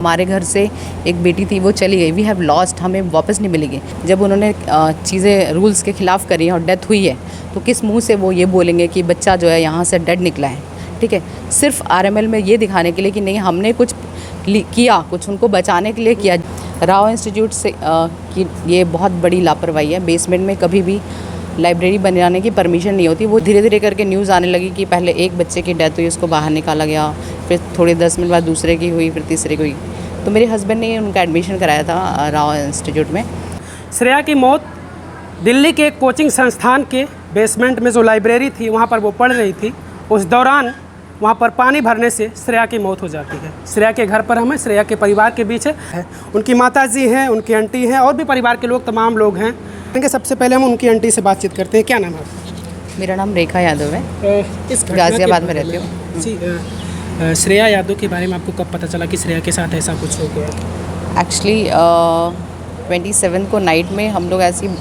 हमारे घर से एक बेटी थी, वो चली गई, वी हैव लॉस्ट, हमें वापस नहीं मिलेगी। जब उन्होंने चीज़ें रूल्स के ख़िलाफ़ करी हैं और डेथ हुई है, तो किस मुंह से वो ये बोलेंगे कि बच्चा जो है यहाँ से डेड निकला है। ठीक है, सिर्फ आरएमएल में ये दिखाने के लिए कि नहीं हमने कुछ किया, कुछ उनको बचाने के लिए किया। राव इंस्टीट्यूट से की ये बहुत बड़ी लापरवाही है। बेसमेंट में कभी भी लाइब्रेरी बनाने की परमिशन नहीं होती। वो धीरे धीरे करके न्यूज़ आने लगी कि पहले एक बच्चे की डेथ हुई, उसको बाहर निकाला गया, फिर थोड़ी 10 मिनट बाद दूसरे की हुई, फिर तीसरे की हुई। तो मेरे हस्बैंड ने उनका एडमिशन कराया था राव इंस्टीट्यूट में। श्रेया की मौत दिल्ली के एक कोचिंग संस्थान के बेसमेंट में जो लाइब्रेरी थी वहाँ पर वो पढ़ रही थी। उस दौरान वहाँ पर पानी भरने से श्रेया की मौत हो जाती है। श्रेया के घर पर हम हैं, श्रेया के परिवार के बीच है। उनकी माताजी हैं, उनकी आंटी हैं और भी परिवार के लोग, तमाम लोग हैं। सबसे पहले हम उनकी आंटी से बातचीत करते हैं। क्या नाम है आपका? मेरा नाम रेखा यादव है, इस गाज़ियाबाद में रहती हूँ। जी, श्रेया यादव के बारे में आपको कब पता चला कि श्रेया के साथ ऐसा कुछ हो गया? एक्चुअली 27 को नाइट में हम लोग ऐसे ही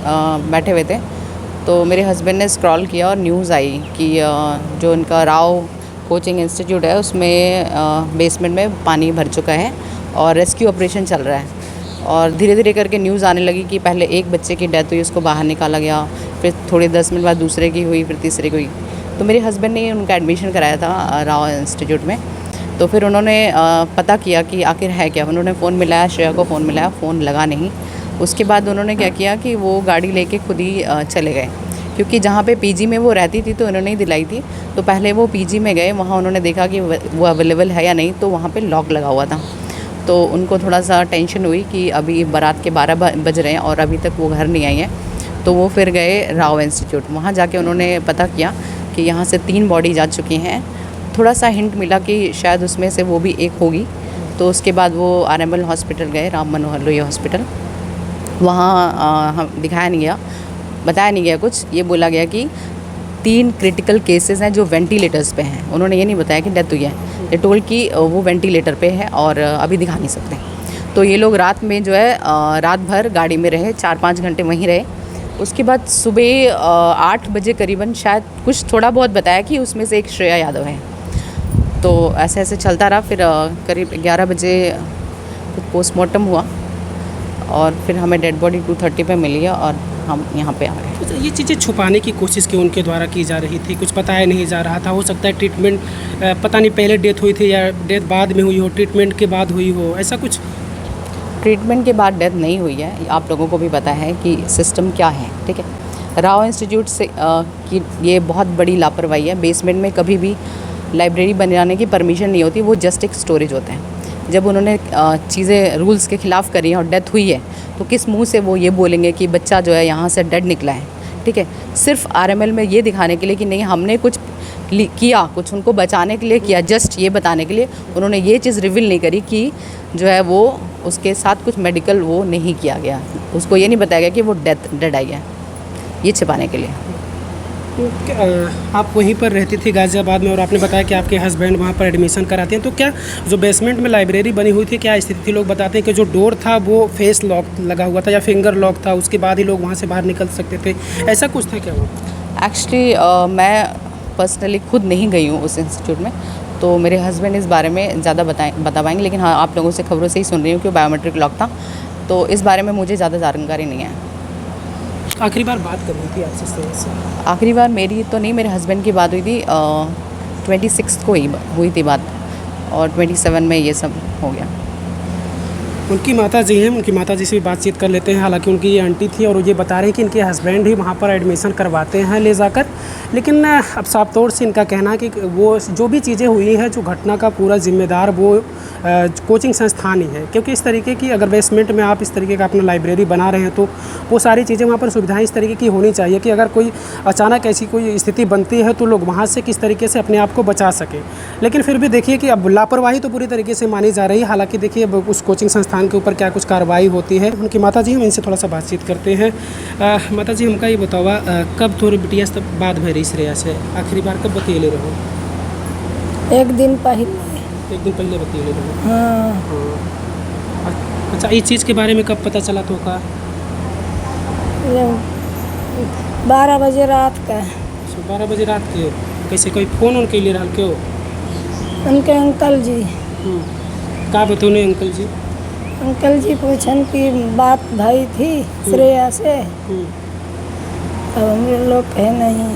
बैठे हुए थे, तो मेरे हस्बैंड ने स्क्रॉल किया और न्यूज़ आई कि जो उनका राव कोचिंग इंस्टीट्यूट है उसमें बेसमेंट में पानी भर चुका है और रेस्क्यू ऑपरेशन चल रहा है। और धीरे धीरे करके न्यूज़ आने लगी कि पहले एक बच्चे की डेथ हुई, उसको बाहर निकाला गया, फिर थोड़ी 10 मिनट बाद दूसरे की हुई, फिर तीसरे की हुई। तो मेरे हस्बैंड ने उनका एडमिशन कराया था राव इंस्टीट्यूट में। तो फिर उन्होंने पता किया कि आखिर है क्या। उन्होंने फ़ोन मिलाया, श्रेया को फ़ोन मिलाया, फ़ोन लगा नहीं। उसके बाद उन्होंने क्या किया कि वो गाड़ी लेके खुद ही चले गए, क्योंकि जहाँ पे पीजी में वो रहती थी तो उन्होंने ही दिलाई थी। तो पहले वो पीजी में गए, वहाँ उन्होंने देखा कि वो अवेलेबल है या नहीं, तो वहाँ पे लॉक लगा हुआ था। तो उनको थोड़ा सा टेंशन हुई कि अभी बारात के 12 बज रहे हैं और अभी तक वो घर नहीं आई है। तो वो फिर गए राव इंस्टीट्यूट। वहाँ जाके उन्होंने पता किया कि यहाँ से 3 बॉडी जा चुकी हैं। थोड़ा सा हिंट मिला कि शायद उसमें से वो भी एक होगी। तो उसके बाद वो आरएमएल हॉस्पिटल गए, राम मनोहर लोहिया हॉस्पिटल। वहाँ हम दिखाया नहीं गया, बताया नहीं गया कुछ। ये बोला गया कि 3 क्रिटिकल केसेस हैं जो वेंटिलेटर्स पे हैं। उन्होंने ये नहीं बताया कि डेथ हुई है, ये टोल कि वो वेंटिलेटर पे है और अभी दिखा नहीं सकते। तो ये लोग रात में जो है रात भर गाड़ी में रहे, 4-5 घंटे वहीं रहे। उसके बाद सुबह 8 बजे करीबन शायद कुछ थोड़ा बहुत बताया कि उसमें से एक श्रेया यादव है। तो ऐसे ऐसे चलता रहा। फिर करीब 11 बजे पोस्टमार्टम हुआ और फिर हमें डेड बॉडी 2:30 पे मिली है और हम यहाँ पे आ गए। तो ये चीज़ें छुपाने की कोशिश की उनके द्वारा की जा रही थी, कुछ बताया नहीं जा रहा था। हो सकता है ट्रीटमेंट पता नहीं पहले डेथ हुई थी या डेथ बाद में हुई हो, ट्रीटमेंट के बाद हुई हो, ऐसा कुछ? ट्रीटमेंट के बाद डेथ नहीं हुई है। आप लोगों को भी पता है कि सिस्टम क्या है। ठीक है, राव इंस्टीट्यूट से की ये बहुत बड़ी लापरवाही है। बेसमेंट में कभी भी लाइब्रेरी बनाने की परमिशन नहीं होती, वो जस्ट एक स्टोरेज होता है। जब उन्होंने चीज़ें रूल्स के ख़िलाफ़ करी हैं और डेथ हुई है, तो किस मुंह से वो ये बोलेंगे कि बच्चा जो है यहाँ से डेड निकला है। ठीक है, सिर्फ आरएमएल में ये दिखाने के लिए कि नहीं हमने कुछ किया, कुछ उनको बचाने के लिए किया, जस्ट ये बताने के लिए उन्होंने ये चीज़ रिवील नहीं करी कि जो है वो उसके साथ कुछ मेडिकल वो नहीं किया गया। उसको ये नहीं बताया गया कि वो डेड आई है, ये छिपाने के लिए। आप वहीं पर रहती थी गाज़ियाबाद में और आपने बताया कि आपके हस्बैंड वहाँ पर एडमिशन कराते हैं। तो क्या जो बेसमेंट में लाइब्रेरी बनी हुई थी, क्या स्थिति थी? लोग बताते हैं कि जो डोर था वो फेस लॉक लगा हुआ था या फिंगर लॉक था, उसके बाद ही लोग वहाँ से बाहर निकल सकते थे, ऐसा कुछ था क्या वो? एक्चुअली मैं पर्सनली खुद नहीं गई हूँ उस इंस्टीट्यूट में, तो मेरे हस्बैंड इस बारे में ज़्यादा बता पाएंगे। लेकिन हाँ, आप लोगों से खबरों से ही सुन रही हूँ कि बायोमेट्रिक लॉक था, तो इस बारे में मुझे ज़्यादा जानकारी नहीं है। आखिरी बार बात करनी थी आपसे से? आखिरी बार मेरी तो नहीं, मेरे हस्बैंड की बात हुई थी 26 को ही हुई थी बात, और 27 में ये सब हो गया। उनकी माताजी हैं, उनकी माताजी से भी बातचीत कर लेते हैं। हालांकि उनकी ये आंटी थी और ये बता रहे हैं कि इनके हस्बैंड ही वहाँ पर एडमिशन करवाते हैं ले जाकर। लेकिन अब साफ तौर से इनका कहना है कि वो जो भी चीज़ें हुई हैं, जो घटना का पूरा जिम्मेदार वो कोचिंग संस्थान ही है। क्योंकि इस तरीके की अगर बेसमेंट में आप इस तरीके का अपना लाइब्रेरी बना रहे हैं तो वो सारी चीज़ें वहाँ पर सुविधाएँ इस तरीके की होनी चाहिए कि अगर कोई अचानक ऐसी कोई स्थिति बनती है तो लोग वहाँ से किस तरीके से अपने आप को बचा सकें। लेकिन फिर भी देखिए कि अब लापरवाही तो पूरी तरीके से मानी जा रही है। हालाँकि देखिए अब उस कोचिंग संस्थान के ऊपर क्या कुछ कार्रवाई होती है। उनकी माताजी, हम इनसे थोड़ा सा बातचीत करते हैं। माताजी, हमका ये बतावा कब थोड़ी बिटिया बात भरी श्रेया से? आखिरी बार कब बतियले रहो? एक दिन पहले बतियले रहो? हाँ। अच्छा, इस चीज़ के बारे में कब पता चला तो का? 12 बजे रात का। 12 बजे रात के? कैसे कोई फ़ोन उनके लिए रहा क्यों? उनके अंकल जी। का बतौने अंकल जी? अंकल जी पूछन की बात भाई थी श्रेया से, तो हम लोग कहे नहीं।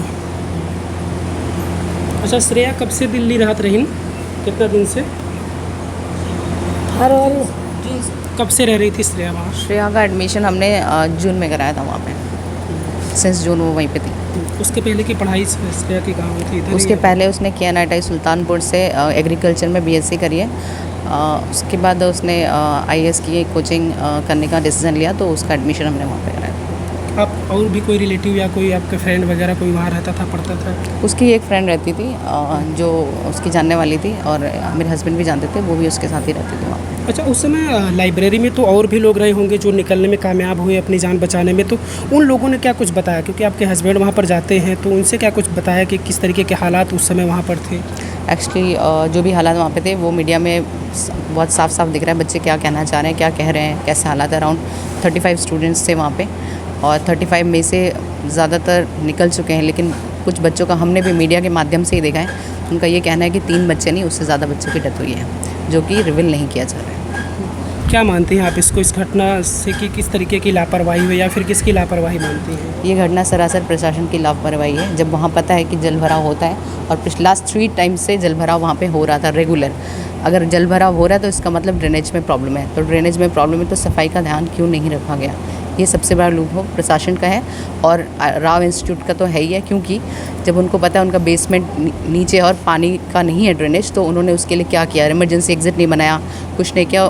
अच्छा, श्रेया कब से दिल्ली रहत रही? कितना दिन से? फरवरी कब से रह रही थी श्रेया वहाँ? श्रेया का एडमिशन हमने जून में कराया था वहाँ पे, सिंस जून वो वहीं पे थी। उसके पहले की पढ़ाई श्रेया की कहाँ हुई थी? इधर ही उसके है? पहले उसने KNITI सुल्तानपुर से एग्रीकल्चर में BSc करी है। उसके बाद उसने IAS की कोचिंग करने का डिसीजन लिया, तो उसका एडमिशन हमने वहाँ पे कराया। आप और भी कोई रिलेटिव या कोई आपके फ्रेंड वगैरह कोई वहाँ रहता था, पढ़ता था? उसकी एक फ्रेंड रहती थी जो उसकी जानने वाली थी, और मेरे हस्बैंड भी जानते थे, वो भी उसके साथ ही रहते थे वहाँ। अच्छा, उस समय लाइब्रेरी में तो और भी लोग रहे होंगे जो निकलने में कामयाब हुए अपनी जान बचाने में, तो उन लोगों ने क्या कुछ बताया? क्योंकि आपके हस्बैंड वहाँ पर जाते हैं, तो उनसे क्या कुछ बताया कि किस तरीके के हालात उस समय वहाँ पर थे? एक्चुअली जो भी हालात वहाँ पे थे वो मीडिया में बहुत साफ साफ दिख रहा है, बच्चे क्या कहना चाह रहे हैं, क्या कह रहे हैं, कैसे हालात है। अराउंड 35 स्टूडेंट्स थे वहाँ पे, और 35 में से ज़्यादातर निकल चुके हैं, लेकिन कुछ बच्चों का हमने भी मीडिया के माध्यम से ही देखा है। उनका ये कहना है कि 3 बच्चे नहीं, उससे ज़्यादा बच्चों की डेथ हुई है, जो कि रिवील नहीं किया जा रहा है। क्या मानती हैं आप इसको, इस घटना से कि किस तरीके की लापरवाही हुई या फिर किसकी लापरवाही मानती हैं? ये घटना सरासर प्रशासन की लापरवाही है। जब वहाँ पता है कि जल भराव होता है, और पिछले लास्ट 3 टाइम से जल भराव वहाँ पे हो रहा था रेगुलर। अगर जल भराव हो रहा है तो इसका मतलब ड्रेनेज में प्रॉब्लम है, तो ड्रेनेज में प्रॉब्लम है तो सफाई का ध्यान क्यों नहीं रखा गया? ये सबसे बड़ा लूप हो प्रशासन का है, और राव इंस्टीट्यूट का तो है ही है, क्योंकि जब उनको पता है उनका बेसमेंट नीचे और पानी का नहीं है ड्रेनेज, तो उन्होंने उसके लिए क्या किया? इमरजेंसी एग्जिट नहीं बनाया, कुछ नहीं किया।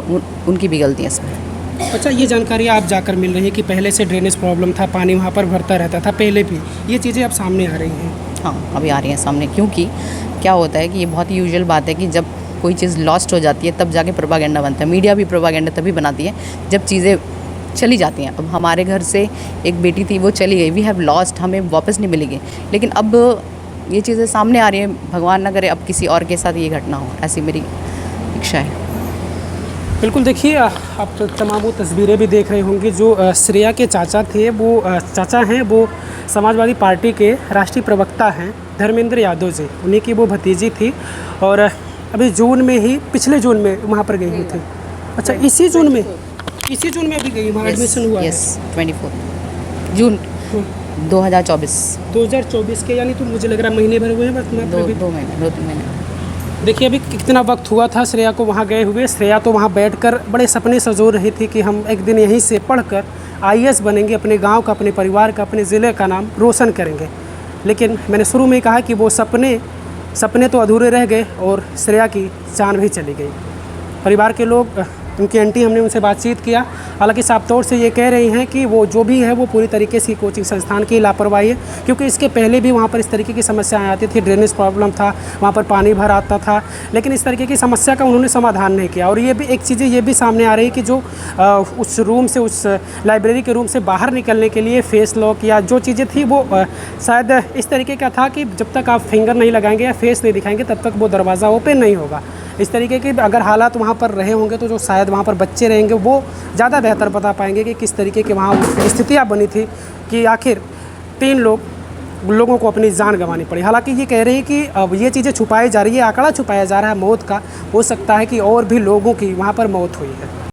उनकी भी गलती है इसमें। अच्छा, ये जानकारी आप जाकर मिल रही है कि पहले से ड्रेनेज प्रॉब्लम था, पानी वहाँ पर भरता रहता था पहले भी, ये चीज़ें अब सामने आ रही हैं? हाँ, अभी आ रही हैं सामने, क्योंकि क्या होता है कि ये बहुत ही यूजुअल बात है कि जब कोई चीज़ लॉस्ट हो जाती है तब जाके प्रोपागेंडा बनता है। मीडिया भी प्रोपागेंडा तभी बनाती है जब चीज़ें चली जाती हैं। अब हमारे घर से एक बेटी थी, वो चली गई, वी हैव लॉस्ट, हमें वापस नहीं मिलेगी। लेकिन अब ये चीज़ें सामने आ रही हैं, भगवान ना करे अब किसी और के साथ ये घटना हो, ऐसी मेरी इच्छा है। बिल्कुल, देखिए आप तो तमाम वो तस्वीरें भी देख रहे होंगे जो श्रेया के चाचा थे, वो चाचा हैं, वो समाजवादी पार्टी के राष्ट्रीय प्रवक्ता हैं धर्मेंद्र यादव जी, उन्हीं की वो भतीजी थी, और अभी जून में ही, पिछले जून में वहाँ पर गई हुई थी। अच्छा, इसी जून में अभी गई, वहाँ एडमिशन हुआ है? यस, 24 जून 2024। 2024 के, यानी तो मुझे लग रहा है महीने भर हुए हैं बस। 2 महीने 2-3 महीने। देखिए, अभी कितना वक्त हुआ था श्रेया को वहाँ गए हुए। श्रेया तो वहाँ बैठकर बड़े सपने सजो रही थी कि हम एक दिन यहीं से पढ़कर IAS बनेंगे, अपने गांव का, अपने परिवार का, अपने ज़िले का नाम रोशन करेंगे। लेकिन मैंने शुरू में कहा कि वो सपने तो अधूरे रह गए और श्रेया की जान भी चली गई। परिवार के लोग, उनकी आंटी, हमने उनसे बातचीत किया, हालांकि साफ तौर से ये कह रही हैं कि वो जो भी है वो पूरी तरीके से कोचिंग संस्थान की लापरवाही है, क्योंकि इसके पहले भी वहाँ पर इस तरीके की समस्याएं आती थी, ड्रेनेज प्रॉब्लम था, वहाँ पर पानी भर आता था, लेकिन इस तरीके की समस्या का उन्होंने समाधान नहीं किया। और ये भी एक चीज़ें ये भी सामने आ रही है कि जो उस रूम से, उस लाइब्रेरी के रूम से बाहर निकलने के लिए फेस लॉक या जो चीज़ें थी वो शायद इस तरीके का था कि जब तक आप फिंगर नहीं लगाएंगे या फेस नहीं दिखाएंगे तब तक वो दरवाज़ा ओपन नहीं होगा। इस तरीके के अगर हालात वहाँ पर रहे होंगे तो जो शायद वहाँ पर बच्चे रहेंगे वो ज़्यादा बेहतर बता पाएंगे कि किस तरीके के वहाँ स्थितियाँ बनी थी कि आखिर 3 लोगों को अपनी जान गंवानी पड़ी। हालांकि ये कह रही है कि अब ये चीज़ें छुपाई जा रही है, आंकड़ा छुपाया जा रहा है मौत का, हो सकता है कि और भी लोगों की वहाँ पर मौत हुई है।